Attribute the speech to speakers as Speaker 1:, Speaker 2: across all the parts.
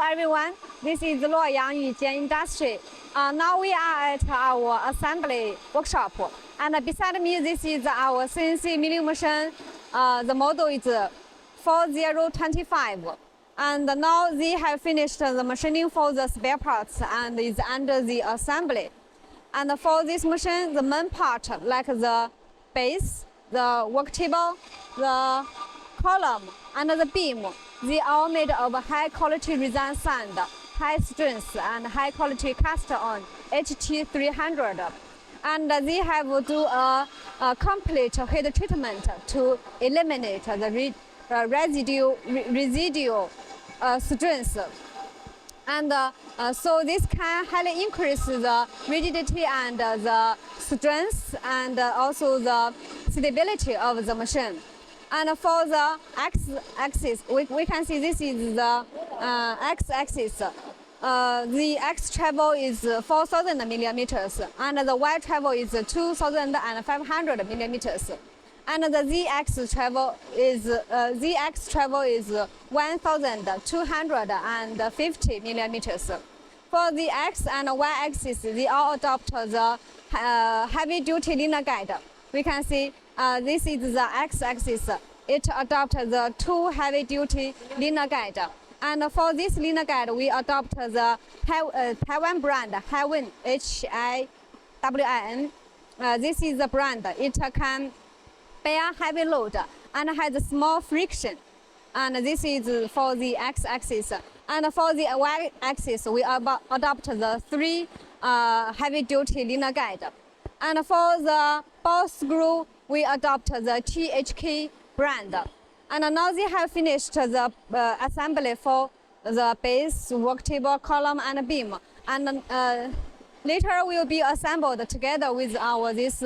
Speaker 1: everyone, this is Luoyang Industry. Now we are at our assembly workshop, and beside me this is our CNC milling machine. The model is 4025, and now they have finished the machining for the spare parts and is under the assembly. And for this machine, the main part like the base, the work table, the column, and the beam, they are made of high quality resin sand, high strength and high quality cast on HT300. And they have do a complete heat treatment to eliminate the residual strength. And so this can highly increase the rigidity and the strength and also the stability of the machine. And for the x-axis, we can see this is the x-axis. The x travel is 4,000 millimeters, and the y travel is 2,500 millimeters. And the z-axis travel is 1,250 millimeters. For the x and y-axis, they all adopt the heavy-duty linear guide. We can see this is the x-axis. It adopts the two heavy-duty linear guide. And for this linear guide, we adopt the Taiwan brand, Henan, H-I-W-I-N. This is the brand. It can bear heavy load and has small friction. And this is for the x-axis. And for the y-axis, we adopt the three heavy-duty linear guide. And for the ball screw, we adopt the THK brand. And now they have finished the assembly for the base, work table, column, and beam. And later will be assembled together with our this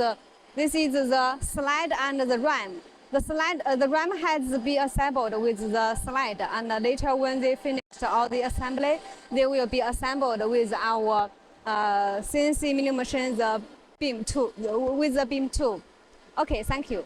Speaker 1: is the slide and the ram. The ram has been assembled with the slide, and later when they finish all the assembly, they will be assembled with our CNC milling machine, the beam tool, with the beam tool. Okay, thank you.